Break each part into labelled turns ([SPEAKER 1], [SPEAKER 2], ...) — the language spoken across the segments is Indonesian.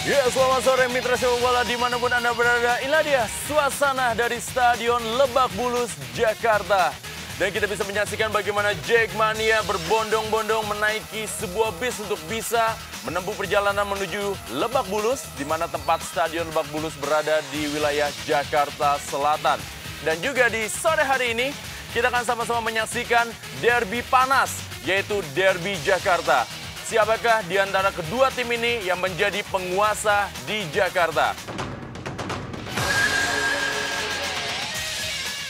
[SPEAKER 1] Ya, selamat sore mitra sepak bola dimanapun Anda berada. Inilah dia suasana dari Stadion Lebak Bulus, Jakarta. Dan kita bisa menyaksikan bagaimana Jackmania berbondong-bondong menaiki sebuah bis untuk bisa menempuh perjalanan menuju Lebak Bulus, di mana tempat Stadion Lebak Bulus berada di wilayah Jakarta Selatan. Dan juga di sore hari ini, kita akan sama-sama menyaksikan derby panas, yaitu Derby Jakarta. Siapakah di antara kedua tim ini yang menjadi penguasa di Jakarta?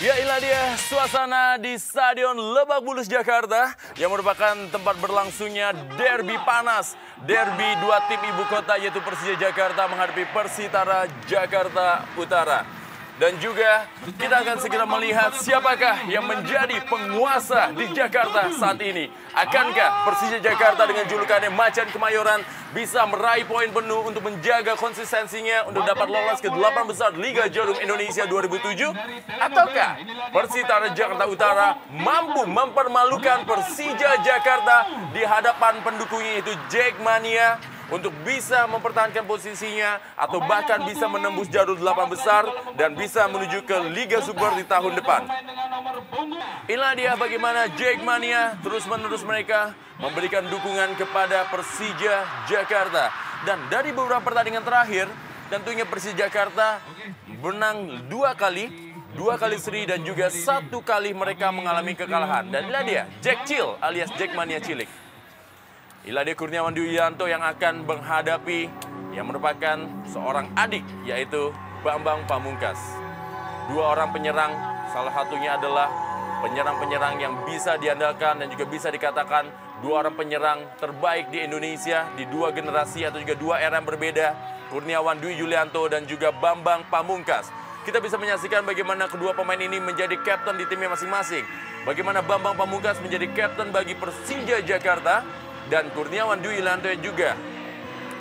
[SPEAKER 1] Ya, inilah dia suasana di Stadion Lebak Bulus, Jakarta yang merupakan tempat berlangsungnya derby panas. Derby dua tim ibu kota yaitu Persija Jakarta menghadapi Persitara Jakarta Utara. Dan juga kita akan segera melihat siapakah yang menjadi penguasa di Jakarta saat ini. Akankah Persija Jakarta dengan julukannya Macan Kemayoran bisa meraih poin penuh untuk menjaga konsistensinya untuk dapat lolos ke 8 besar Liga Jarum Indonesia 2007? Ataukah Persitara Jakarta Utara mampu mempermalukan Persija Jakarta di hadapan pendukungnya yaitu Jackmania untuk bisa mempertahankan posisinya atau bahkan bisa menembus jalur 8 besar dan bisa menuju ke Liga Super di tahun depan. Inilah dia bagaimana Jackmania terus-menerus mereka memberikan dukungan kepada Persija Jakarta. Dan dari beberapa pertandingan terakhir, tentunya Persija Jakarta menang 2 kali seri dan juga 1 kali mereka mengalami kekalahan. Dan inilah dia Jack Chill alias Jackmania Cilik. Inilah dia Kurniawan Dwi Yulianto yang akan menghadapi yang merupakan seorang adik, yaitu Bambang Pamungkas. 2 orang penyerang, salah satunya adalah penyerang-penyerang yang bisa diandalkan dan juga bisa dikatakan 2 orang penyerang terbaik di Indonesia di 2 generasi atau juga 2 era yang berbeda. Kurniawan Dwi Yulianto dan juga Bambang Pamungkas. Kita bisa menyaksikan bagaimana kedua pemain ini menjadi kapten di timnya masing-masing. Bagaimana Bambang Pamungkas menjadi kapten bagi Persija Jakarta. Dan Kurniawan Dwi Yulianto juga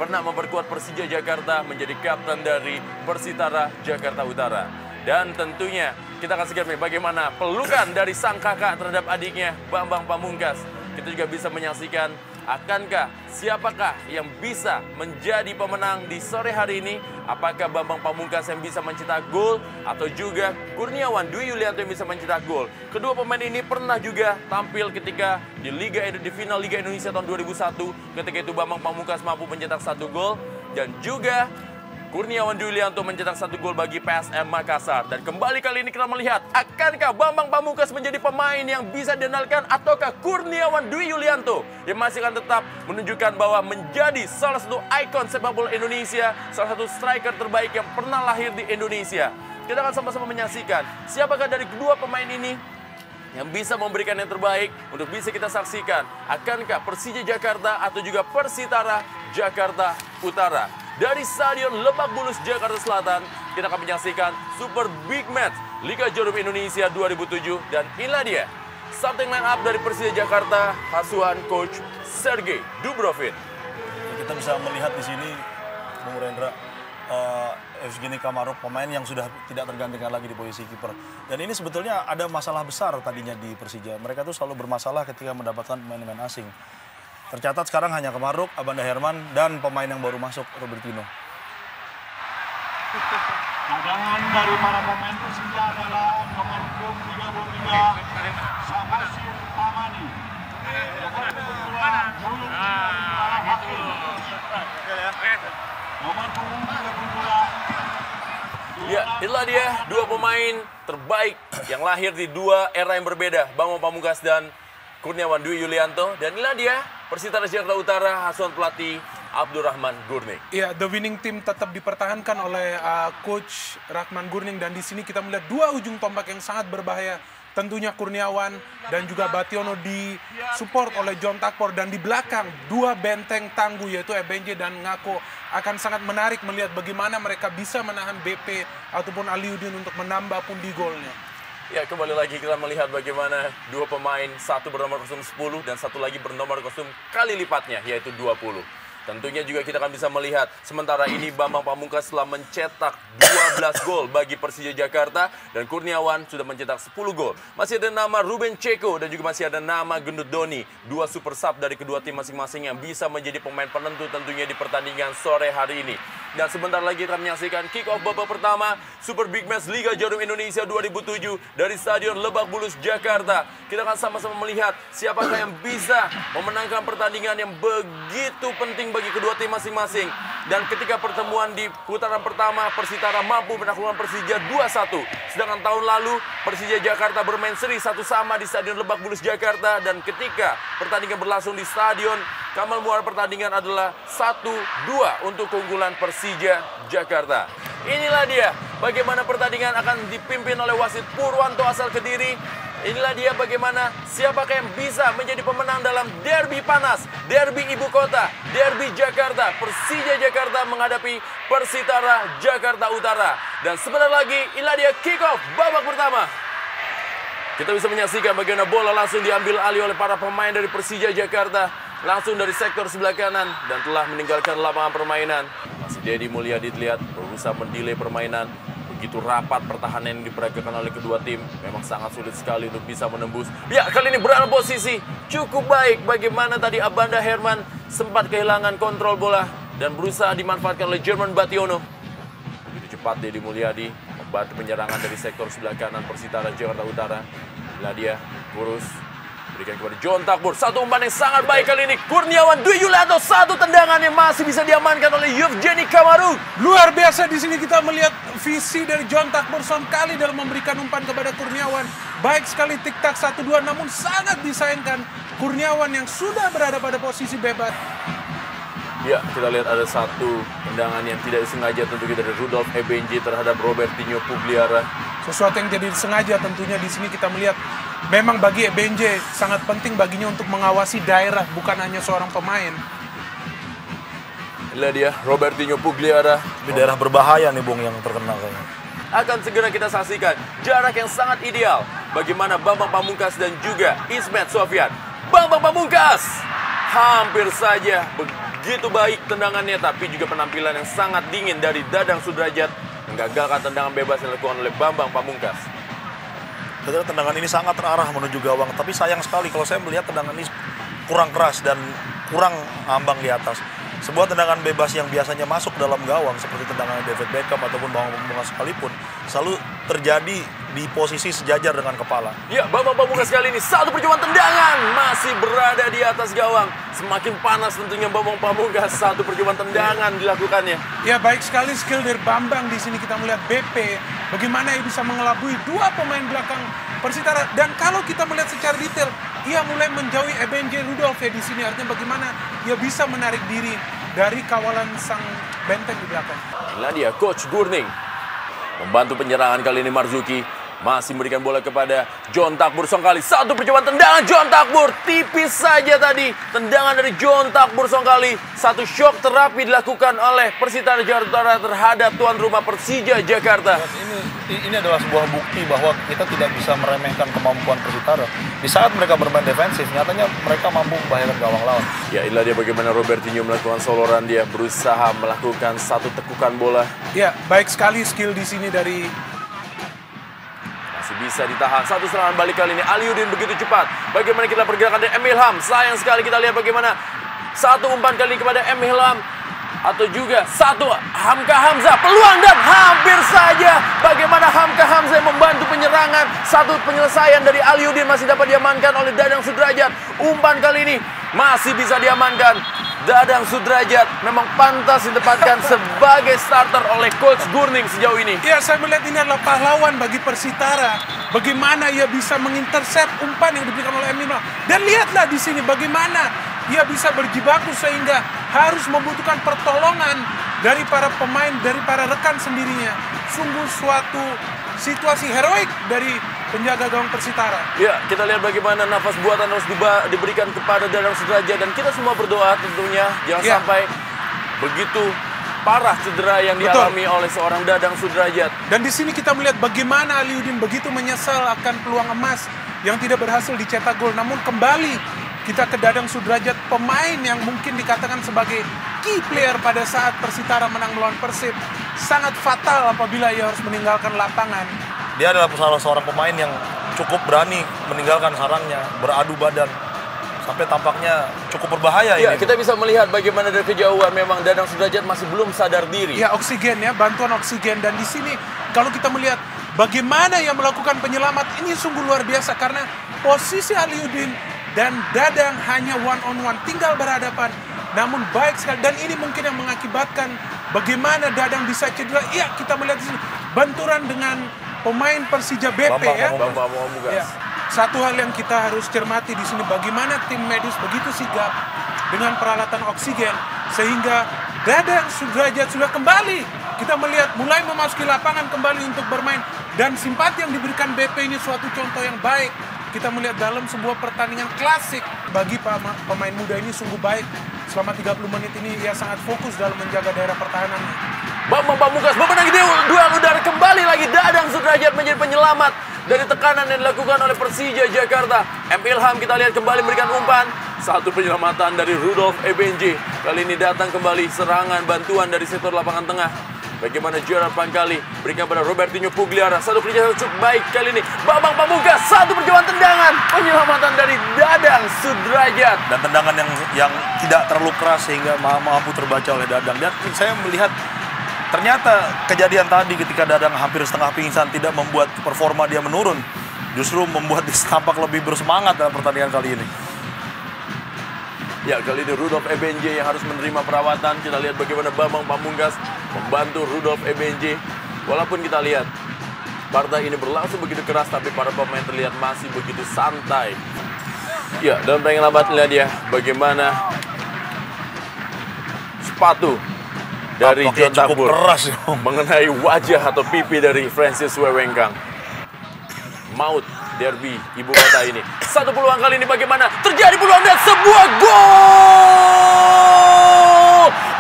[SPEAKER 1] pernah memperkuat Persija Jakarta menjadi kapten dari Persitara Jakarta Utara. Dan tentunya kita akan segera melihat bagaimana pelukan dari sang kakak terhadap adiknya Bambang Pamungkas. Kita juga bisa menyaksikan akankah siapakah yang bisa menjadi pemenang di sore hari ini. Apakah Bambang Pamungkas yang bisa mencetak gol atau juga Kurniawan Dwi Yulianto yang bisa mencetak gol. Kedua pemain ini pernah juga tampil ketika di final Liga Indonesia tahun 2001. Ketika itu Bambang Pamungkas mampu mencetak 1 gol dan juga Kurniawan Dwi Yulianto mencetak 1 gol bagi PSM Makassar. Dan kembali kali ini kita melihat, akankah Bambang Pamungkas menjadi pemain yang bisa diandalkan ataukah Kurniawan Dwi Yulianto yang masih akan tetap menunjukkan bahwa menjadi salah satu ikon sepak bola Indonesia, salah satu striker terbaik yang pernah lahir di Indonesia. Kita akan sama-sama menyaksikan siapakah dari kedua pemain ini yang bisa memberikan yang terbaik untuk bisa kita saksikan. Akankah Persija Jakarta atau juga Persitara Jakarta Utara? Dari Stadion Lebak Bulus, Jakarta Selatan, kita akan menyaksikan Super Big Match Liga Jarum Indonesia 2007. Dan inilah dia starting line up dari Persija Jakarta, asuhan Coach Sergei Dubrovin.
[SPEAKER 2] Kita bisa melihat di sini, Bung Rendra, Evgeny Kamarov, pemain yang sudah tidak tergantikan lagi di posisi kiper. Dan ini sebetulnya ada masalah besar tadinya di Persija. Mereka tuh selalu bermasalah ketika mendapatkan pemain-pemain asing. Tercatat sekarang hanya Kamaruk, Abanda Herman, dan pemain yang baru masuk, Robertino.
[SPEAKER 3] Cadangan dari para pemain Persija adalah nomor 33, Samashir Tamani. Nomor 22, Juluk Hakim. Nomor 22.
[SPEAKER 1] Ya, itulah dia 2 pemain terbaik yang lahir di 2 era yang berbeda, Bambang Pamungkas dan Kurniawan Dwi Yulianto. Dan inilah dia Persitara Jakarta Utara, asuhan pelatih Abdurrahman Gurning.
[SPEAKER 4] Ya, the winning team tetap dipertahankan oleh Coach Rahman Gurning. Dan di sini kita melihat 2 ujung tombak yang sangat berbahaya. Tentunya Kurniawan dan juga Bationo disupport oleh John Takpor. Dan di belakang 2 benteng tangguh yaitu Ebenje dan Ngako. Akan sangat menarik melihat bagaimana mereka bisa menahan BP ataupun Aliudin untuk menambah pundi golnya.
[SPEAKER 1] Ya, kembali lagi kita melihat bagaimana 2 pemain, satu bernomor kostum 10 dan satu lagi bernomor kostum kali lipatnya, yaitu 20. Tentunya juga kita akan bisa melihat sementara ini Bambang Pamungkas telah mencetak 12 gol bagi Persija Jakarta dan Kurniawan sudah mencetak 10 gol. Masih ada nama Ruben Ceko dan juga masih ada nama Gendut Doni, dua super sub dari kedua tim masing-masing yang bisa menjadi pemain penentu tentunya di pertandingan sore hari ini. Dan sebentar lagi kita menyaksikan kick off babak pertama Super Big Match Liga Jarum Indonesia 2007 dari Stadion Lebak Bulus, Jakarta. Kita akan sama-sama melihat siapakah yang bisa memenangkan pertandingan yang begitu penting bagi kedua tim masing-masing. Dan ketika pertemuan di putaran pertama, Persitara mampu menaklukkan Persija 2-1. Sedangkan tahun lalu, Persija Jakarta bermain seri 1-1 di Stadion Lebak Bulus, Jakarta. Dan ketika pertandingan berlangsung di Stadion Kamal Muara, pertandingan adalah 1-2 untuk keunggulan Persija Jakarta. Inilah dia bagaimana pertandingan akan dipimpin oleh wasit Purwanto asal Kediri. Inilah dia bagaimana siapakah yang bisa menjadi pemenang dalam derby panas, derby ibu kota, derby Jakarta. Persija Jakarta menghadapi Persitara Jakarta Utara. Dan sebentar lagi inilah dia kick off babak pertama. Kita bisa menyaksikan bagaimana bola langsung diambil alih oleh para pemain dari Persija Jakarta. Langsung dari sektor sebelah kanan dan telah meninggalkan lapangan permainan. Masih Deddy Mulyadi terlihat berusaha mendelay permainan. Begitu rapat pertahanan yang diperagakan oleh kedua tim. Memang sangat sulit sekali untuk bisa menembus. Ya, kali ini berada posisi cukup baik. Bagaimana tadi Abanda Herman sempat kehilangan kontrol bola dan berusaha dimanfaatkan oleh Jerman Bationo. Begitu cepat Deddy Mulyadi membantu penyerangan dari sektor sebelah kanan Persitara Jakarta Utara. Inilah dia, Kurus. Berikan kepada John Takbur. Satu umpan yang sangat baik kali ini. Kurniawan Dwi Yulianto. Satu tendangan yang masih bisa diamankan oleh Yevgeny Kamaruk.
[SPEAKER 4] Luar biasa di sini kita melihat visi dari John Takbur sekali dalam memberikan umpan kepada Kurniawan. Baik sekali tik-tak 1-2, namun sangat disayangkan Kurniawan yang sudah berada pada posisi bebas.
[SPEAKER 1] Ya, kita lihat ada satu tendangan yang tidak disengaja tentunya dari Rudolf Ebenji terhadap Robertinho Pugliara.
[SPEAKER 4] Sesuatu yang jadi disengaja tentunya di sini kita melihat memang bagi Ebenje sangat penting baginya untuk mengawasi daerah, bukan hanya seorang pemain.
[SPEAKER 1] Inilah dia Robertinho Pugliara.
[SPEAKER 2] Di daerah berbahaya nih Bung yang terkena kayaknya.
[SPEAKER 1] Akan segera kita saksikan jarak yang sangat ideal bagaimana Bambang Pamungkas dan juga Ismet Sofyan. Bambang Pamungkas hampir saja begitu baik tendangannya, tapi juga penampilan yang sangat dingin dari Dadang Sudrajat menggagalkan tendangan bebas yang dilakukan oleh Bambang Pamungkas.
[SPEAKER 2] Sebenarnya tendangan ini sangat terarah menuju gawang, tapi sayang sekali kalau saya melihat tendangan ini kurang keras dan kurang ngambang di atas. Sebuah tendangan bebas yang biasanya masuk dalam gawang seperti tendangan David Beckham ataupun Bambang Pamungkas sekalipun selalu terjadi di posisi sejajar dengan kepala.
[SPEAKER 1] Ya, Bambang Pamungkas kali ini satu percobaan tendangan masih berada di atas gawang. Semakin panas tentunya Bambang Pamungkas, satu percobaan tendangan dilakukannya.
[SPEAKER 4] Ya, baik sekali skill dari Bambang di sini kita melihat BP bagaimana ia bisa mengelabui dua pemain belakang Persitara, dan kalau kita melihat secara detail ia mulai menjauhi Ebenje Rudolf ya di sini, artinya bagaimana ia bisa menarik diri dari kawalan sang benteng di belakang.
[SPEAKER 1] Inilah dia Coach Gurning membantu penyerangan kali ini. Marzuki masih memberikan bola kepada John Takbur Songkali. Satu percobaan tendangan John Takbur, tipis saja tadi tendangan dari John Takbur Songkali. Satu shock terapi dilakukan oleh Persitara Jakarta terhadap tuan rumah Persija Jakarta.
[SPEAKER 2] Ini adalah sebuah bukti bahwa kita tidak bisa meremehkan kemampuan Persitara. Di saat mereka bermain defensif, nyatanya mereka mampu membahayakan gawang lawan.
[SPEAKER 1] Ya, inilah dia bagaimana Robertinho melakukan soloran, dia berusaha melakukan satu tekukan bola.
[SPEAKER 4] Ya, baik sekali skill di sini dari
[SPEAKER 1] masih bisa ditahan. Satu serangan balik kali ini Aliuddin begitu cepat. Bagaimana kita pergerakan dari Emilham. Sayang sekali kita lihat bagaimana satu umpan kali kepada Emilham atau juga satu Hamka Hamzah, peluang dan hampir saja bagaimana Hamka Hamzah membantu penyerangan. Satu penyelesaian dari Aliuddin masih dapat diamankan oleh Dadang Sudrajat. Umpan kali ini masih bisa diamankan. Dadang Sudrajat memang pantas ditempatkan sebagai starter oleh Coach Gurning sejauh ini.
[SPEAKER 4] Ya, saya melihat ini adalah pahlawan bagi Persitara. Bagaimana ia bisa mengintersep umpan yang diberikan oleh Emilham. Dan lihatlah di sini bagaimana ia bisa berjibaku sehingga harus membutuhkan pertolongan dari para pemain, dari para rekan sendirinya. Sungguh suatu situasi heroik dari penjaga gawang Persitara.
[SPEAKER 1] Ya, kita lihat bagaimana nafas buatan harus diberikan kepada Dadang Sudrajat, dan kita semua berdoa tentunya jangan sampai begitu parah cedera yang dialami oleh seorang Dadang Sudrajat.
[SPEAKER 4] Dan di sini kita melihat bagaimana Aliuddin begitu menyesal akan peluang emas yang tidak berhasil dicetak gol. Namun kembali kita ke Dadang Sudrajat, pemain yang mungkin dikatakan sebagai key player pada saat Persitara menang melawan Persib. Sangat fatal apabila ia harus meninggalkan lapangan.
[SPEAKER 2] Dia adalah salah seorang pemain yang cukup berani meninggalkan sarangnya, beradu badan. sampai tampaknya cukup berbahaya
[SPEAKER 1] Ya,
[SPEAKER 2] ini.
[SPEAKER 1] kita bisa melihat bagaimana dari kejauhan memang Dadang Sudrajat masih belum sadar diri.
[SPEAKER 4] Ya, oksigen ya, bantuan oksigen. Dan di sini kalau kita melihat bagaimana yang melakukan penyelamat, ini sungguh luar biasa karena posisi Aliuddin dan Dadang hanya one on one, tinggal berhadapan. Namun baik sekali, dan ini mungkin yang mengakibatkan bagaimana Dadang bisa cedera. Iya, kita melihat di sini benturan dengan pemain Persija BP ya.
[SPEAKER 1] Bambang Pamungkas.
[SPEAKER 4] Ya. Satu hal yang kita harus cermati di sini, bagaimana tim medis begitu sigap dengan peralatan oksigen sehingga Dadang Sudrajat sudah kembali. Kita melihat mulai memasuki lapangan kembali untuk bermain, dan simpati yang diberikan BP ini suatu contoh yang baik. Kita melihat dalam sebuah pertandingan klasik bagi pemain muda ini sungguh baik. Selama 30 menit ini ia sangat fokus dalam menjaga daerah pertahanannya.
[SPEAKER 1] Bambang Pamungkas memenangi duel udara, kembali lagi Dadang Sudrajat menjadi penyelamat dari tekanan yang dilakukan oleh Persija Jakarta. M. Ilham kita lihat kembali memberikan umpan. Satu penyelamatan dari Rudolf Ebenje. Kali ini datang kembali serangan bantuan dari sektor lapangan tengah. Bagaimana Gerard Pangkali berikan pada Robertinho Pugliara. Satu kerja cukup baik kali ini. Bambang Pamungkas, satu percobaan tendangan. Penyelamatan dari Dadang Sudrajat.
[SPEAKER 2] Dan tendangan yang tidak terlalu keras sehingga mampu terbaca oleh Dadang. Dan saya melihat ternyata kejadian tadi ketika Dadang hampir setengah pingsan tidak membuat performa dia menurun. Justru membuat dia tampak lebih bersemangat dalam pertandingan kali ini.
[SPEAKER 1] Ya, kali ini Rudolf Ebenje yang harus menerima perawatan. Kita lihat bagaimana Bambang Pamungkas membantu Rudolf Ebenje. Walaupun kita lihat partai ini berlangsung begitu keras, tapi para pemain terlihat masih begitu santai. Ya, dalam pertandingan lambat lihat ya bagaimana sepatu dari John Takbur
[SPEAKER 2] keras
[SPEAKER 1] mengenai wajah atau pipi dari Francis Wewengkang. Maut derby ibu kota ini. Satu peluang kali ini bagaimana terjadi peluang dan sebuah gol.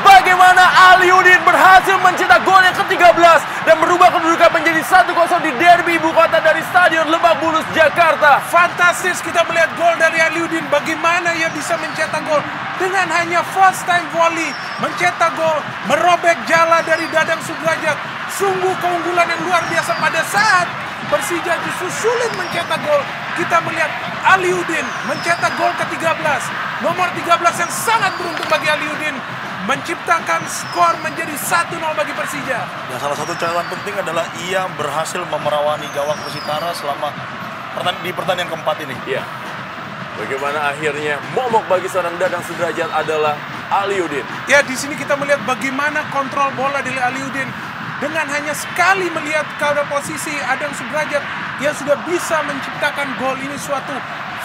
[SPEAKER 1] Bagaimana Aliuddin berhasil mencetak gol yang ke-13 dan merubah kedudukan menjadi 1-0 di derby ibu kota dari Stadion Lebak Bulus Jakarta.
[SPEAKER 4] Fantastis kita melihat gol dari Aliuddin. Bagaimana ia bisa mencetak gol dengan hanya first time volley, mencetak gol, merobek jala dari Dadang Sudrajat. Sungguh keunggulan yang luar biasa pada saat Persija justru sulit mencetak gol. Kita melihat Aliuddin mencetak gol ke-13. Nomor 13 yang sangat beruntung bagi Aliuddin, menciptakan skor menjadi 1-0 bagi Persija.
[SPEAKER 2] Dan salah satu catatan penting adalah ia berhasil memerawani gawang Persitara selama di pertandingan keempat ini.
[SPEAKER 1] Ya. Bagaimana akhirnya momok bagi seorang Dadang Sudrajat adalah Aliuddin.
[SPEAKER 4] Ya, di sini kita melihat bagaimana kontrol bola dari Aliuddin. Dengan hanya sekali melihat keadaan posisi Dadang Sudrajat, ia sudah bisa menciptakan gol. Ini suatu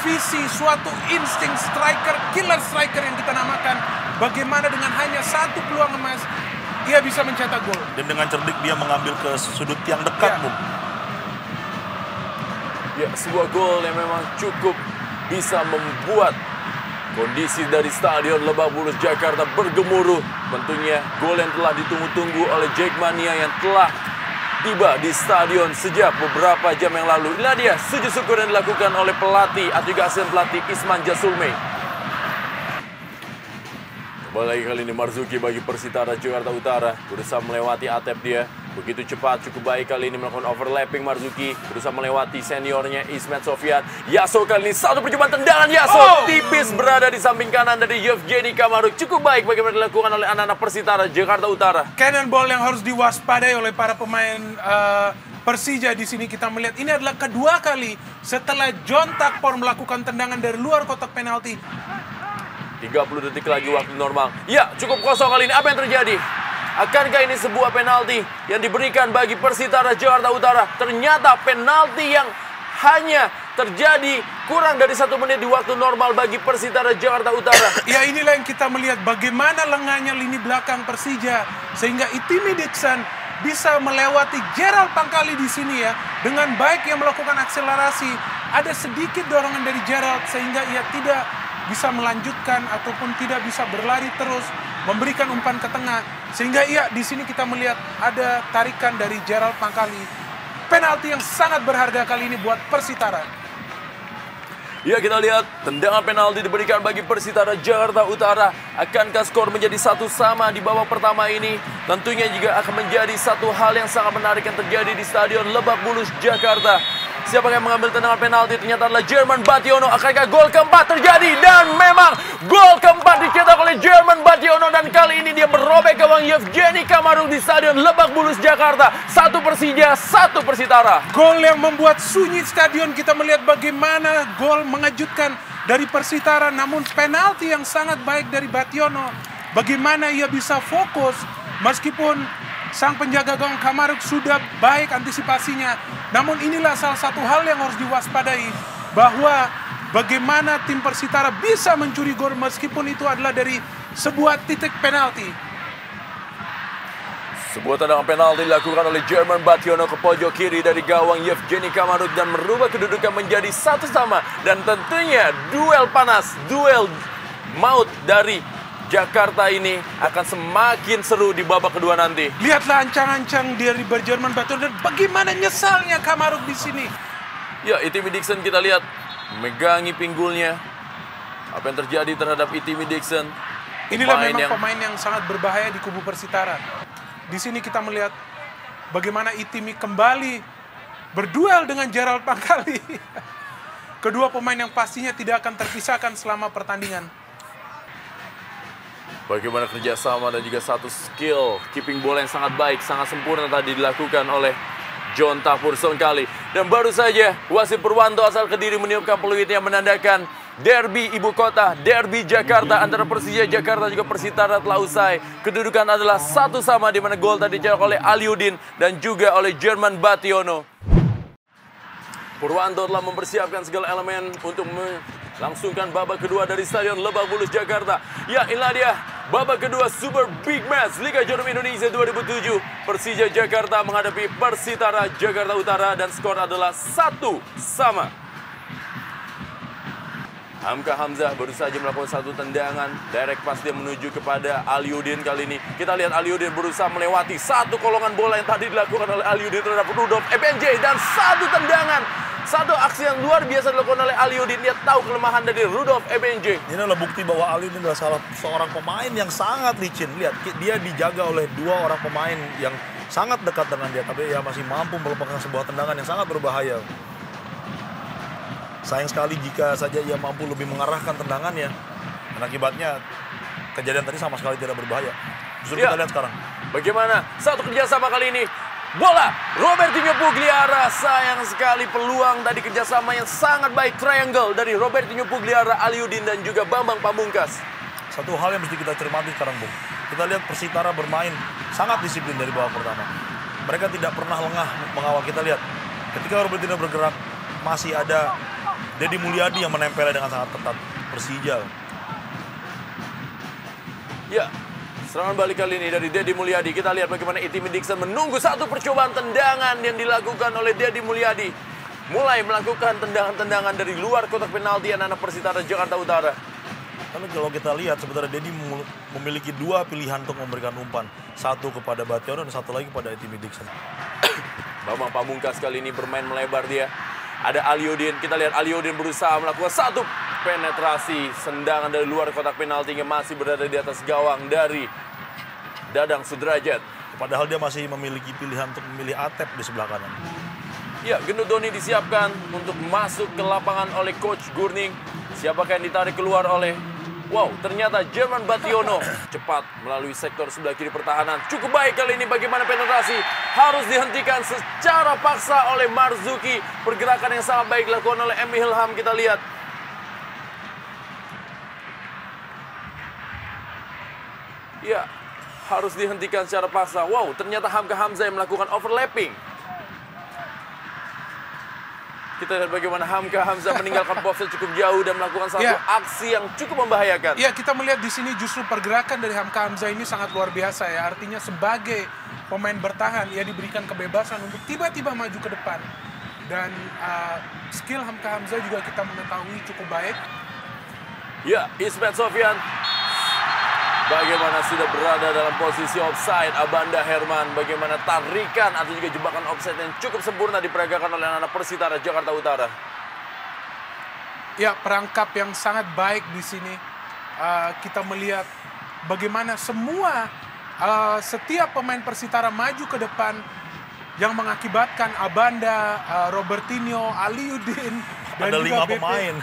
[SPEAKER 4] visi, suatu insting striker, killer striker yang kita namakan. Bagaimana dengan hanya satu peluang emas, ia bisa mencetak gol.
[SPEAKER 2] Dan dengan cerdik dia mengambil ke sudut yang dekat,
[SPEAKER 4] Ya.
[SPEAKER 2] Bung.
[SPEAKER 1] Ya, sebuah gol yang memang cukup bisa membuat kondisi dari Stadion Lebak Bulus Jakarta bergemuruh. Tentunya gol yang telah ditunggu-tunggu oleh Jackmania yang telah tiba di stadion sejak beberapa jam yang lalu. Inilah dia sujud syukur yang dilakukan oleh pelatih atau juga asisten pelatih Isman Jasulme. Kembali lagi kali ini Marzuki bagi Persitara Jakarta Utara. Berusaha melewati atep dia. Begitu cepat, cukup baik kali ini melakukan overlapping Marzuki. Berusaha melewati seniornya Ismet Sofian. Yaso kali ini satu percobaan tendangan Yaso. Tipis berada di samping kanan dari Yevgeny Kamaruk. Cukup baik bagaimana dilakukan oleh anak-anak Persitara Jakarta Utara.
[SPEAKER 4] Cannonball yang harus diwaspadai oleh para pemain Persija di sini. Kita melihat ini adalah kedua kali setelah John Takbor melakukan tendangan dari luar kotak penalti.
[SPEAKER 1] 30 detik lagi waktu normal. Ya, cukup kosong kali ini. Apa yang terjadi? Akankah ini sebuah penalti yang diberikan bagi Persitara Jakarta Utara? Ternyata penalti yang hanya terjadi kurang dari 1 menit di waktu normal bagi Persitara Jakarta Utara.
[SPEAKER 4] Ya, inilah yang kita melihat bagaimana lengahnya lini belakang Persija sehingga Itimi Dixon bisa melewati Gerald Pangkali di sini ya dengan baik yang melakukan akselerasi. Ada sedikit dorongan dari Gerald sehingga ia tidak bisa melanjutkan ataupun tidak bisa berlari terus memberikan umpan ke tengah sehingga di sini kita melihat ada tarikan dari Gerald Pangkali. Penalti yang sangat berharga kali ini buat Persitara.
[SPEAKER 1] Ya, kita lihat tendangan penalti diberikan bagi Persitara Jakarta Utara. Akankah skor menjadi 1-1 di babak pertama ini? Tentunya juga akan menjadi satu hal yang sangat menarik yang terjadi di Stadion Lebak Bulus Jakarta. Siapa yang mengambil tendangan penalti? Ternyata adalah Jerman Bationo. Akankah gol keempat terjadi? Dan memang gol keempat dicetak oleh Jerman Bationo. Dan kali ini dia merobek gawang Yevgeny Kamaruk di Stadion Lebak Bulus, Jakarta. 1 Persija, 1 Persitara.
[SPEAKER 4] Gol yang membuat sunyi stadion. Kita melihat bagaimana gol mengejutkan dari Persitara. Namun penalti yang sangat baik dari Bationo. Bagaimana ia bisa fokus meskipun sang penjaga gawang Kamaruk sudah baik antisipasinya. Namun inilah salah satu hal yang harus diwaspadai, bahwa bagaimana tim Persitara bisa mencuri gol meskipun itu adalah dari sebuah titik penalti.
[SPEAKER 1] Sebuah tendangan penalti dilakukan oleh Jerman Bationo ke pojok kiri dari gawang Yevgeny Kamaruk dan merubah kedudukan menjadi 1-1. Dan tentunya duel panas, duel maut dari Jakarta ini akan semakin seru di babak kedua nanti.
[SPEAKER 4] Lihatlah ancang-ancang dari Jerman Bationo dan bagaimana nyesalnya Kamaruk di sini.
[SPEAKER 1] Ya, Itimi Dixon kita lihat megangi pinggulnya. Apa yang terjadi terhadap Itimi Dixon?
[SPEAKER 4] Inilah memang pemain yang sangat berbahaya di kubu Persitara. Di sini kita melihat bagaimana Itimi kembali berduel dengan Gerald Pangkali. Kedua pemain yang pastinya tidak akan terpisahkan selama pertandingan.
[SPEAKER 1] Bagaimana kerjasama dan juga satu skill keeping bola yang sangat baik, sangat sempurna tadi dilakukan oleh John Tapur sekali. Dan baru saja wasit Purwanto asal Kediri meniupkan peluit yang menandakan derby ibu kota, derby Jakarta antara Persija Jakarta juga Persitara telah usai. Kedudukan adalah 1-1 di mana gol tadi dicetak oleh Aliudin dan juga oleh Jerman Bationo. Purwanto telah mempersiapkan segala elemen untuk melangsungkan babak kedua dari Stadion Lebak Bulus, Jakarta. Ya, inilah dia babak kedua Super Big Match Liga Jarum Indonesia 2007. Persija Jakarta menghadapi Persitara Jakarta Utara dan skor adalah 1-1. Hamka Hamzah baru saja melakukan satu tendangan. Direct pass dia menuju kepada Aliudin kali ini. Kita lihat Aliudin berusaha melewati satu kolongan bola yang tadi dilakukan oleh Aliudin terhadap Rudolf Ebenje. Dan satu tendangan. Satu aksi yang luar biasa dilakukan oleh Aliudin. Dia tahu kelemahan dari Rudolf Ebenje.
[SPEAKER 2] Ini adalah bukti bahwa Aliudin adalah seorang pemain yang sangat licin. Lihat, dia dijaga oleh 2 orang pemain yang sangat dekat dengan dia. Tapi ia masih mampu melepaskan sebuah tendangan yang sangat berbahaya. Sayang sekali jika saja ia mampu lebih mengarahkan tendangannya. Dan akibatnya kejadian tadi sama sekali tidak berbahaya. Justru kita lihat sekarang.
[SPEAKER 1] Bagaimana satu kerjasama kali ini. Bola Robertinho Pugliara. Sayang sekali peluang tadi kerjasama yang sangat baik. Triangle dari Robertinho Pugliara, Aliudin dan juga Bambang Pamungkas.
[SPEAKER 2] Satu hal yang mesti kita cermati sekarang, Bung. Kita lihat Persitara bermain sangat disiplin dari babak pertama. Mereka tidak pernah lengah mengawal. Kita lihat ketika Robertinho bergerak masih ada Deddy Mulyadi yang menempel dengan sangat ketat Persija.
[SPEAKER 1] Ya, serangan balik kali ini dari Deddy Mulyadi. Kita lihat bagaimana Itimi Dixon menunggu satu percobaan tendangan yang dilakukan oleh Deddy Mulyadi. Mulai melakukan tendangan-tendangan dari luar kotak penalti anak Persitara Jakarta Utara.
[SPEAKER 2] Tapi kalau kita lihat sebenarnya Deddy memiliki 2 pilihan untuk memberikan umpan. Satu kepada Bationo dan satu lagi kepada Itimi Dixon.
[SPEAKER 1] Bambang Pamungkas kali ini bermain melebar dia. Ada Aliudin, kita lihat Aliudin berusaha melakukan satu penetrasi sendangan dari luar kotak penalti yang masih berada di atas gawang dari Dadang Sudrajat.
[SPEAKER 2] Padahal dia masih memiliki pilihan untuk memilih Atep di sebelah kanan.
[SPEAKER 1] Ya, Gendut Doni disiapkan untuk masuk ke lapangan oleh Coach Gurning. Siapakah yang ditarik keluar oleh... Wow, ternyata Jerman Bationo cepat melalui sektor sebelah kiri pertahanan. Cukup baik kali ini bagaimana penetrasi. Harus dihentikan secara paksa oleh Marzuki. Pergerakan yang sangat baik dilakukan oleh Emi Hilham, kita lihat. Ya, harus dihentikan secara paksa. Wow, ternyata Hamka Hamzah yang melakukan overlapping. Kita lihat bagaimana Hamka Hamzah meninggalkan boxnya cukup jauh dan melakukan satu aksi yang cukup membahayakan.
[SPEAKER 4] Ya, kita melihat di sini justru pergerakan dari Hamka Hamzah ini sangat luar biasa ya. Artinya sebagai pemain bertahan, ia diberikan kebebasan untuk tiba-tiba maju ke depan. Dan skill Hamka Hamzah juga kita mengetahui cukup baik.
[SPEAKER 1] Ya, Ismet Sofyan bagaimana sudah berada dalam posisi offside. Abanda Herman, bagaimana tarikan atau juga jebakan offside yang cukup sempurna diperagakan oleh anak Persitara Jakarta Utara.
[SPEAKER 4] Ya, perangkap yang sangat baik di sini. Kita melihat bagaimana setiap pemain Persitara maju ke depan yang mengakibatkan Abanda, Robertinho, Aliudin, dan
[SPEAKER 2] Ada
[SPEAKER 4] juga
[SPEAKER 2] 5
[SPEAKER 4] BP.
[SPEAKER 2] pemain.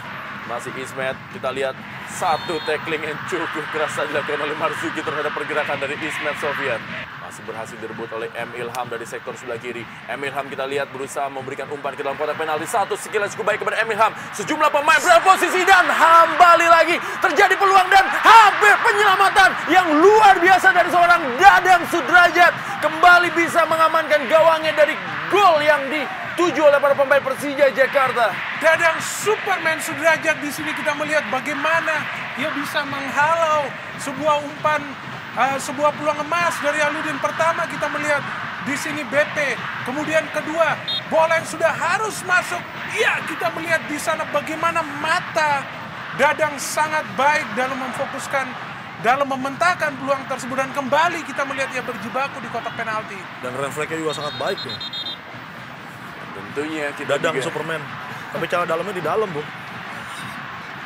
[SPEAKER 1] Masih Ismet, kita lihat satu tackling yang cukup keras dilakukan oleh Marzuki terhadap pergerakan dari Ismet Sofyan. Masih berhasil direbut oleh M. Ilham dari sektor sebelah kiri. M. Ilham kita lihat berusaha memberikan umpan ke dalam kotak penalti. Satu skill yang cukup baik kepada M. Ilham. Sejumlah pemain berada posisi dan kembali lagi terjadi peluang dan hampir penyelamatan yang luar biasa dari seorang Dadang Sudrajat. Kembali bisa mengamankan gawangnya dari gol yang dituju oleh para pemain Persija Jakarta.
[SPEAKER 4] Dadang Superman Sudrajat di sini kita melihat bagaimana ia bisa menghalau sebuah umpan, sebuah peluang emas dari Aliudin. Pertama kita melihat di sini BP, kemudian kedua bola yang sudah harus masuk. Iya, kita melihat di sana bagaimana mata Dadang sangat baik dalam memfokuskan, dalam mementakan peluang tersebut, dan kembali kita melihat ia berjibaku di kotak penalti.
[SPEAKER 2] Dan refleksnya juga sangat baik tuh.
[SPEAKER 1] Tentunya kita
[SPEAKER 2] Dadang
[SPEAKER 1] juga
[SPEAKER 2] Superman. Tapi cara dalamnya di dalam, Bu.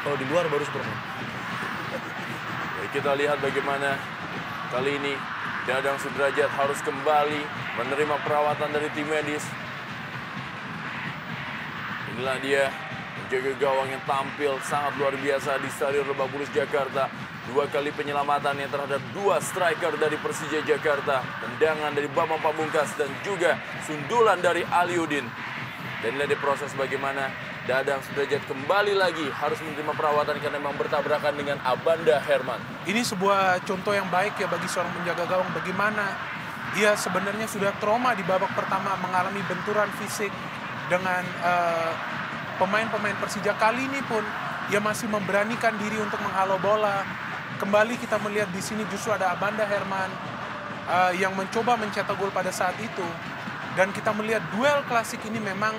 [SPEAKER 2] Kalau di luar baru Superman.
[SPEAKER 1] Ya, kita lihat bagaimana kali ini Dadang Sudrajat harus kembali menerima perawatan dari tim medis. Inilah dia menjaga gawang yang tampil sangat luar biasa di Stadion Lebak Bulus Jakarta. 2 kali penyelamatannya terhadap 2 striker dari Persija Jakarta. Tendangan dari Bambang Pamungkas dan juga sundulan dari Aliudin. Dan lihat di proses bagaimana Dadang Sudrajat kembali lagi harus menerima perawatan karena memang bertabrakan dengan Abanda Herman.
[SPEAKER 4] Ini sebuah contoh yang baik ya bagi seorang penjaga gawang, bagaimana ia sebenarnya sudah trauma di babak pertama, mengalami benturan fisik dengan pemain-pemain Persija. Kali ini pun ia masih memberanikan diri untuk menghalau bola. Kembali kita melihat di sini justru ada Abanda Herman yang mencoba mencetak gol pada saat itu. Dan kita melihat duel klasik ini memang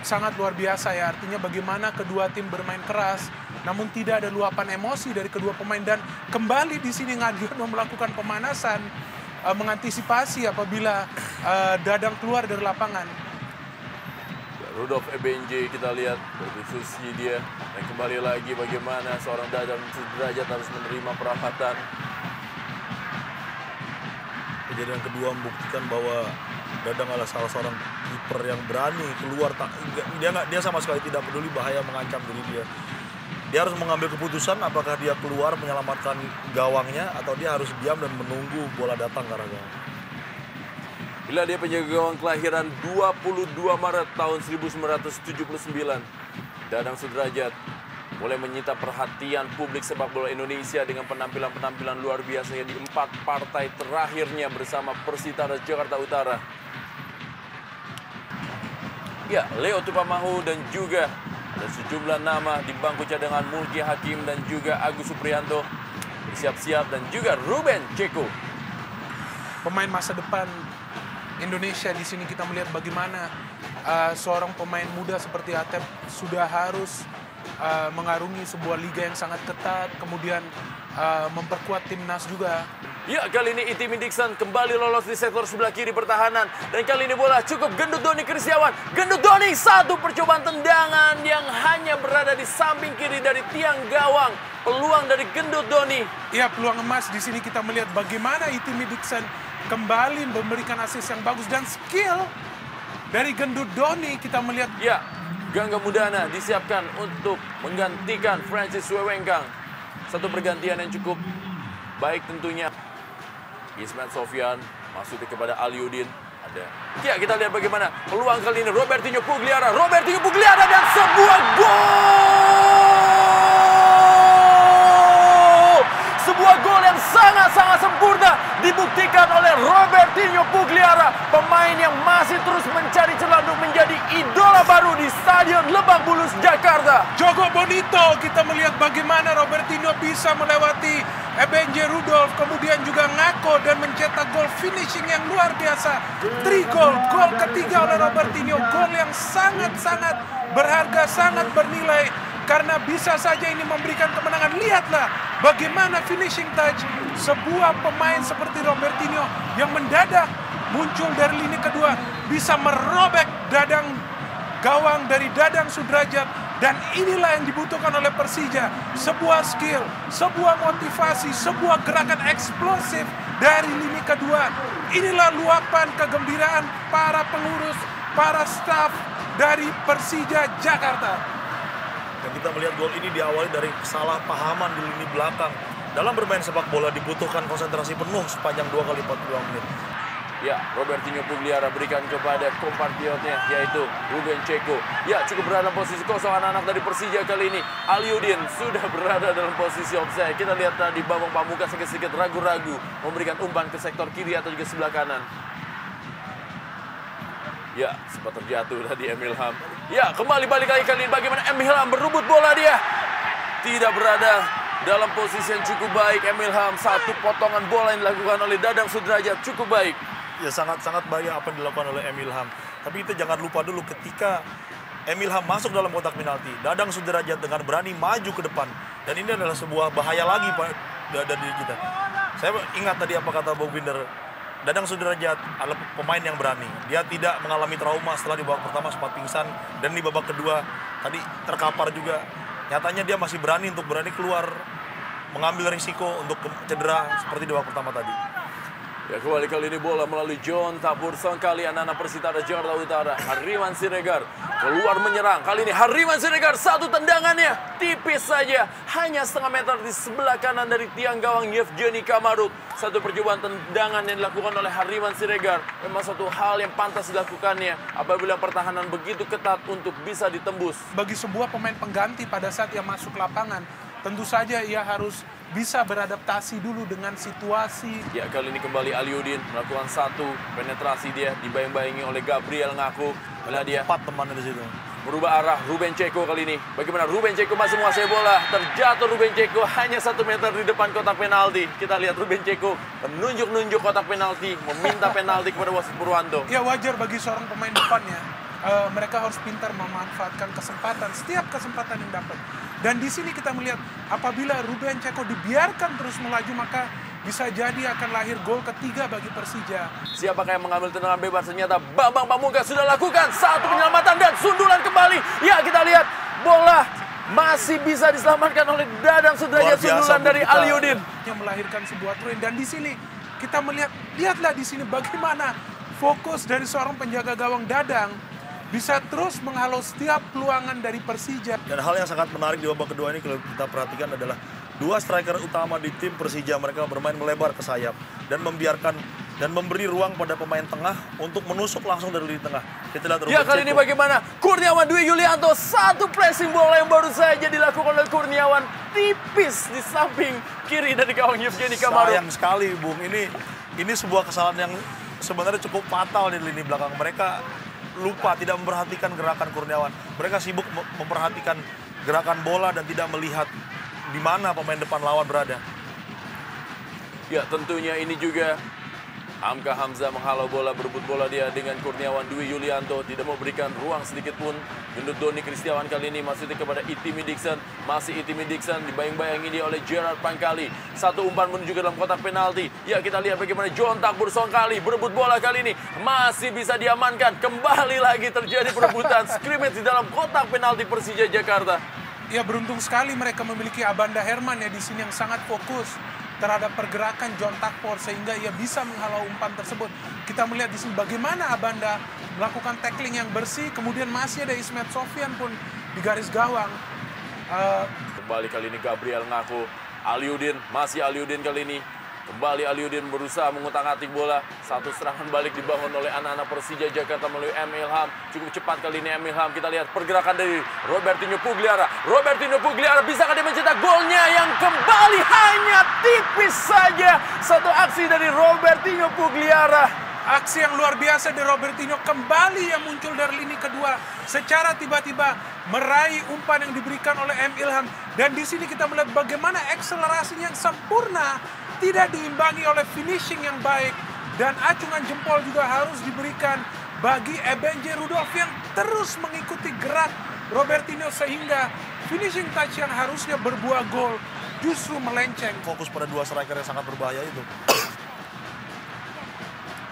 [SPEAKER 4] sangat luar biasa ya. Artinya bagaimana kedua tim bermain keras, namun tidak ada luapan emosi dari kedua pemain. Dan kembali di sini Ngadiono melakukan pemanasan, mengantisipasi apabila Dadang keluar dari lapangan.
[SPEAKER 1] Rudolf Ebenje kita lihat berdiskusi dia. Dan kembali lagi bagaimana seorang Dadang Sudrajat harus menerima perawatan.
[SPEAKER 2] Kejadian kedua membuktikan bahwa Dadang adalah salah seorang kiper yang berani keluar. Dia sama sekali tidak peduli bahaya mengancam diri dia. Dia harus mengambil keputusan apakah dia keluar menyelamatkan gawangnya atau dia harus diam dan menunggu bola datang ke arah gawang.
[SPEAKER 1] Bila dia penjaga gawang kelahiran 22 Maret tahun 1979. Dadang Sudrajat mulai menyita perhatian publik sepak bola Indonesia dengan penampilan-penampilan luar biasanya di 4 partai terakhirnya bersama Persitara Jakarta Utara. Ya, Leo Tupamahu dan juga ada sejumlah nama di bangku cadangan, Mulki Hakim dan juga Agus Supriyanto bersiap-siap, dan juga Ruben Ceko.
[SPEAKER 4] Pemain masa depan Indonesia di sini kita melihat bagaimana seorang pemain muda seperti Atep sudah harus mengarungi sebuah liga yang sangat ketat, kemudian memperkuat timnas juga.
[SPEAKER 1] Ya, kali ini Itimi Dixon kembali lolos di sektor sebelah kiri pertahanan. Dan kali ini bola cukup Gendut Doni Kristiawan. Gendut Doni, satu percobaan tendangan yang hanya berada di samping kiri dari tiang gawang. Peluang dari Gendut Doni.
[SPEAKER 4] Ya, peluang emas di sini kita melihat bagaimana Itimi Dixon kembali memberikan assist yang bagus, dan skill dari Gendut Doni kita melihat.
[SPEAKER 1] Ya, Gangga Mudana disiapkan untuk menggantikan Francis Wewengkang. Satu pergantian yang cukup baik tentunya. Ismet Sofyan masuk kepada Aliudin. Ada. Ya, kita lihat bagaimana peluang kali ini Robertinho Pugliara. Robertinho Pugliara dan sebuah gol! Sebuah gol yang sangat-sangat sempurna dibuktikan oleh Robertinho Pugliara, pemain yang masih terus mencari celah untuk menjadi idola baru di Stadion Lebak Bulus Jakarta.
[SPEAKER 4] Jogo Bonito, kita melihat bagaimana Robertinho bisa melewati Ebenje Rudolf, kemudian juga Ngako dan mencetak gol finishing yang luar biasa. 3 gol, gol ketiga oleh Robertinho, gol yang sangat-sangat berharga, sangat bernilai, karena bisa saja ini memberikan kemenangan. Lihatlah bagaimana finishing touch sebuah pemain seperti Robertinho yang mendadak muncul dari lini kedua, bisa merobek dadang gawang dari Dadang Sudrajat. Dan inilah yang dibutuhkan oleh Persija. Sebuah skill, sebuah motivasi, sebuah gerakan eksplosif dari lini kedua. Inilah luapan kegembiraan para pengurus, para staf dari Persija Jakarta.
[SPEAKER 2] Dan kita melihat gol ini diawali dari kesalahpahaman di lini belakang. Dalam bermain sepak bola dibutuhkan konsentrasi penuh sepanjang 2 kali 42 menit.
[SPEAKER 1] Ya, Robertinho Pugliara berikan kepada kompatriotnya, yaitu Ruben Ceko. Ya, cukup berada posisi kosong anak-anak dari Persija kali ini. Aliudin sudah berada dalam posisi offside. Kita lihat tadi Bambang Pamungkas sedikit ragu-ragu memberikan umpan ke sektor kiri atau juga sebelah kanan. Ya, sempat terjatuh tadi Emil Ham. Ya, kembali balik lagi kali ini. Bagaimana Emil Ham berebut bola dia. Tidak berada dalam posisi yang cukup baik Emil Ham. Satu potongan bola yang dilakukan oleh Dadang Sudrajat cukup baik.
[SPEAKER 2] Ya sangat-sangat baik apa yang dilakukan oleh Emil Ham. Tapi kita jangan lupa dulu ketika Emil Ham masuk dalam kotak penalti, Dadang Sudrajat dengan berani maju ke depan. Dan ini adalah sebuah bahaya lagi dari kita. Saya ingat tadi apa kata Bob Binder. Dadang Sudrajat adalah pemain yang berani. Dia tidak mengalami trauma setelah di babak pertama sempat pingsan. Dan di babak kedua tadi terkapar juga. Nyatanya dia masih berani untuk keluar mengambil risiko untuk cedera seperti di babak pertama tadi.
[SPEAKER 1] Ya, kembali kali ini bola melalui John Tabur Songkali, anak-anak Persitara Jakarta Utara. Hariman Siregar keluar menyerang. Kali ini Hariman Siregar, satu tendangannya tipis saja, hanya setengah meter di sebelah kanan dari tiang gawang Yevgeny Kamaruk. Satu percobaan tendangan yang dilakukan oleh Hariman Siregar memang satu hal yang pantas dilakukannya apabila pertahanan begitu ketat untuk bisa ditembus.
[SPEAKER 4] Bagi sebuah pemain pengganti pada saat ia masuk lapangan, tentu saja ia harus bisa beradaptasi dulu dengan situasi.
[SPEAKER 1] Ya, kali ini kembali Aliudin melakukan satu penetrasi, dia dibayang-bayangi oleh Gabriel Ngaku. Mana dia?
[SPEAKER 2] 4 teman di situ.
[SPEAKER 1] Merubah arah Ruben Ceko kali ini. Bagaimana Ruben Ceko masih menguasai bola. Terjatuh Ruben Ceko hanya 1 meter di depan kotak penalti. Kita lihat Ruben Ceko menunjuk-nunjuk kotak penalti, meminta penalti kepada wasit Purwanto.
[SPEAKER 4] Ya, wajar bagi seorang pemain depannya. Mereka harus pintar memanfaatkan kesempatan, setiap kesempatan yang dapat. Dan di sini kita melihat apabila Ruben Ceko dibiarkan terus melaju, maka bisa jadi akan lahir gol ketiga bagi Persija.
[SPEAKER 1] Siapakah yang mengambil tendangan bebas? Ternyata Bambang Pamungkas sudah lakukan satu penyelamatan dan sundulan kembali. Ya, kita lihat bola masih bisa diselamatkan oleh Dadang Sudrajat, sundulan dari Aliudin.
[SPEAKER 4] Yang melahirkan sebuah tren. Dan di sini kita melihat, lihatlah di sini bagaimana fokus dari seorang penjaga gawang Dadang bisa terus menghalau setiap peluangan dari Persija.
[SPEAKER 2] Dan hal yang sangat menarik di babak kedua ini kalau kita perhatikan adalah 2 striker utama di tim Persija, mereka bermain melebar ke sayap dan membiarkan dan memberi ruang pada pemain tengah untuk menusuk langsung dari lini tengah. Kita lihat
[SPEAKER 1] Ya, kali ini bagaimana Kurniawan Dwi Yulianto, satu pressing bola yang baru saja dilakukan oleh Kurniawan tipis di samping kiri dari gawang Yevgeny Kamaruk.
[SPEAKER 2] Sayang sekali, Bung. Ini sebuah kesalahan yang sebenarnya cukup fatal di lini belakang. Mereka lupa, tidak memperhatikan gerakan Kurniawan. Mereka sibuk memperhatikan gerakan bola dan tidak melihat di mana pemain depan lawan berada.
[SPEAKER 1] Ya, tentunya ini juga Hamka Hamzah menghalau bola, berebut bola dia dengan Kurniawan Dwi Yulianto. Tidak memberikan ruang sedikit pun. Gendut Doni Kristiawan kali ini maksudnya kepada Itimi Dixon. Masih Itimi Dixon, dibayang-bayangi dia oleh Gerard Pankali. Satu umpan menuju ke dalam kotak penalti. Ya, kita lihat bagaimana John Takbur Songkali berebut bola kali ini. Masih bisa diamankan. Kembali lagi terjadi perebutan scrimmage di dalam kotak penalti Persija Jakarta.
[SPEAKER 4] Ya, beruntung sekali mereka memiliki Abanda Herman ya di sini yang sangat fokus terhadap pergerakan John Takbor sehingga ia bisa menghalau umpan tersebut. Kita melihat di sini bagaimana Abanda melakukan tackling yang bersih, kemudian masih ada Ismet Sofian pun di garis gawang.
[SPEAKER 1] Kembali kali ini Gabriel Ngaku, Aliudin, masih Aliudin kali ini. Kembali Aliudin berusaha mengutak-atik bola. Satu serangan balik dibangun oleh anak-anak Persija Jakarta melalui Emil Ham. Cukup cepat kali ini Emil Ham. Kita lihat pergerakan dari Robertinho Pugliara. Robertinho Pugliara, bisakah dia mencetak golnya yang kembali hanya tipis saja. Satu aksi dari Robertinho Pugliara.
[SPEAKER 4] Aksi yang luar biasa dari Robertinho kembali yang muncul dari lini kedua. Secara tiba-tiba meraih umpan yang diberikan oleh M. Ilham. Dan di sini kita melihat bagaimana akselerasinya yang sempurna. Tidak diimbangi oleh finishing yang baik. Dan acungan jempol juga harus diberikan bagi Ebenje Rudolf yang terus mengikuti gerak Robertinho sehingga finishing touch yang harusnya berbuah gol justru melenceng.
[SPEAKER 2] Fokus pada 2 striker yang sangat berbahaya itu.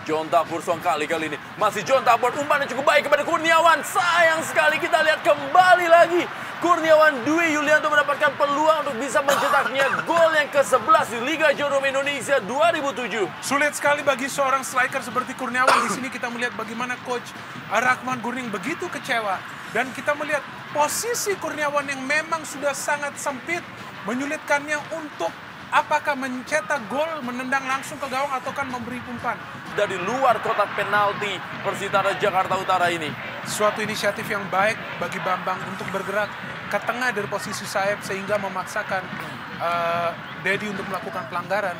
[SPEAKER 1] John Takbor Songkali kali ini. Masih John Takbor, umpan yang cukup baik kepada Kurniawan. Sayang sekali kita lihat kembali lagi. Kurniawan Dwi Yulianto mendapatkan peluang untuk bisa mencetaknya gol yang ke-11 di Liga Jarum Indonesia 2007.
[SPEAKER 4] Sulit sekali bagi seorang striker seperti Kurniawan. Di sini kita melihat bagaimana coach Rachman Gurning begitu kecewa. Dan kita melihat posisi Kurniawan yang memang sudah sangat sempit, menyulitkannya untuk apakah mencetak gol, menendang langsung ke gawang, atau kan memberi umpan.
[SPEAKER 1] Dari luar kotak penalti Persitara Jakarta Utara ini.
[SPEAKER 4] Suatu inisiatif yang baik bagi Bambang untuk bergerak ke tengah dari posisi sayap sehingga memaksakan Dedi untuk melakukan pelanggaran.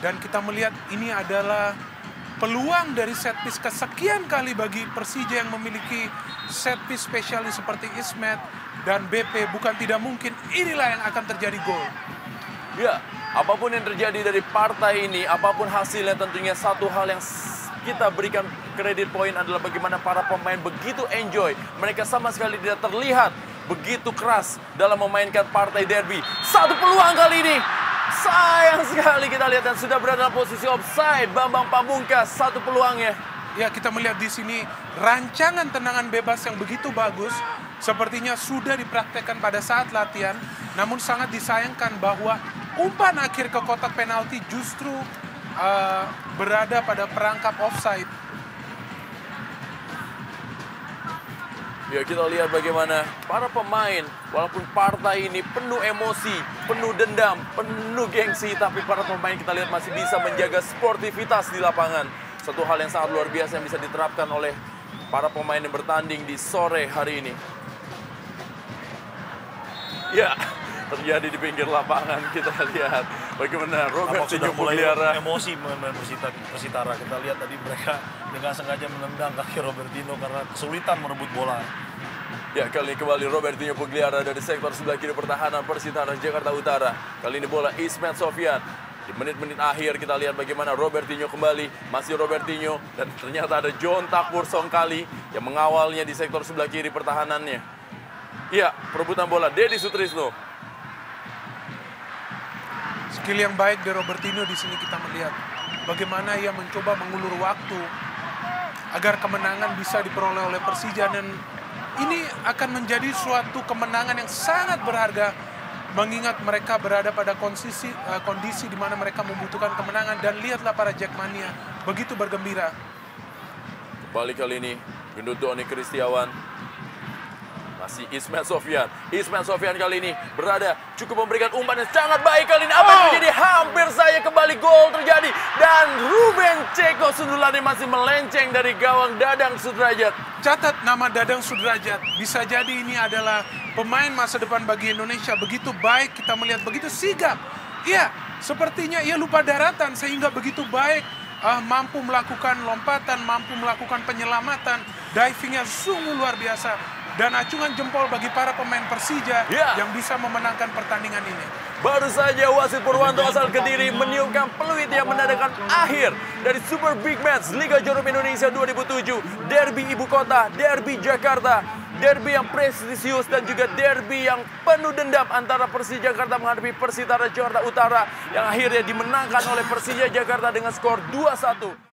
[SPEAKER 4] Dan kita melihat ini adalah peluang dari set piece kesekian kali bagi Persija yang memiliki set piece spesialis seperti Ismet dan BP. Bukan tidak mungkin inilah yang akan terjadi gol.
[SPEAKER 1] Ya, apapun yang terjadi dari partai ini, apapun hasilnya, tentunya satu hal yang kita berikan kredit poin adalah bagaimana para pemain begitu enjoy. Mereka sama sekali tidak terlihat begitu keras dalam memainkan partai derby. Satu peluang kali ini. Sayang sekali kita lihat dan sudah berada dalam posisi offside. Bambang Pamungkas, satu peluangnya.
[SPEAKER 4] Ya, kita melihat di sini rancangan tendangan bebas yang begitu bagus. Sepertinya sudah dipraktekkan pada saat latihan. Namun sangat disayangkan bahwa umpan akhir ke kotak penalti justru berada pada perangkap offside.
[SPEAKER 1] Ya, kita lihat bagaimana para pemain, walaupun partai ini penuh emosi, penuh dendam, penuh gengsi, tapi para pemain kita lihat masih bisa menjaga sportivitas di lapangan. Satu hal yang sangat luar biasa yang bisa diterapkan oleh para pemain yang bertanding di sore hari ini. Ya, terjadi di pinggir lapangan. Kita lihat bagaimana Robert
[SPEAKER 2] sudah mulai
[SPEAKER 1] Pugliara
[SPEAKER 2] emosi memain Persitara. Kita lihat tadi mereka dengan sengaja menendang kaki Robertinho karena kesulitan merebut bola.
[SPEAKER 1] Ya, kali ini kembali Robertinho Pugliara dari sektor sebelah kiri pertahanan Persitara Jakarta Utara. Kali ini bola Ismet Sofyan. Di menit-menit akhir kita lihat bagaimana Robertinho kembali. Masih Robertinho dan ternyata ada John Takbur Songkali yang mengawalnya di sektor sebelah kiri pertahanannya. Ya, perebutan bola Dedi Sutrisno.
[SPEAKER 4] Skill yang baik dari Robertinho di sini kita melihat bagaimana ia mencoba mengulur waktu agar kemenangan bisa diperoleh oleh Persija, dan ini akan menjadi suatu kemenangan yang sangat berharga mengingat mereka berada pada kondisi di mana mereka membutuhkan kemenangan. Dan lihatlah para Jackmania begitu bergembira.
[SPEAKER 1] Kembali kali ini Gendut Doni Kristiawan. Masih Ismet Sofyan. Ismet Sofyan kali ini berada cukup memberikan umpan yang sangat baik kali ini. Apa yang terjadi? Hampir saja kembali gol terjadi. Dan Ruben Ceko sundulannya masih melenceng dari gawang Dadang Sudrajat.
[SPEAKER 4] Catat nama Dadang Sudrajat. Bisa jadi ini adalah pemain masa depan bagi Indonesia. Begitu baik, kita melihat begitu sigap. Iya, sepertinya ia lupa daratan sehingga begitu baik. Mampu melakukan lompatan, mampu melakukan penyelamatan. Divingnya sungguh luar biasa. Dan acungan jempol bagi para pemain Persija yang bisa memenangkan pertandingan ini.
[SPEAKER 1] Baru saja wasit Purwanto asal Kediri meniupkan peluit yang menandakan akhir dari Super Big Match Liga Jarum Indonesia 2007. Derby Ibu Kota, Derby Jakarta, derby yang prestisius dan juga derby yang penuh dendam antara Persija Jakarta menghadapi Persitara Jakarta Utara yang akhirnya dimenangkan oleh Persija Jakarta dengan skor 2-1.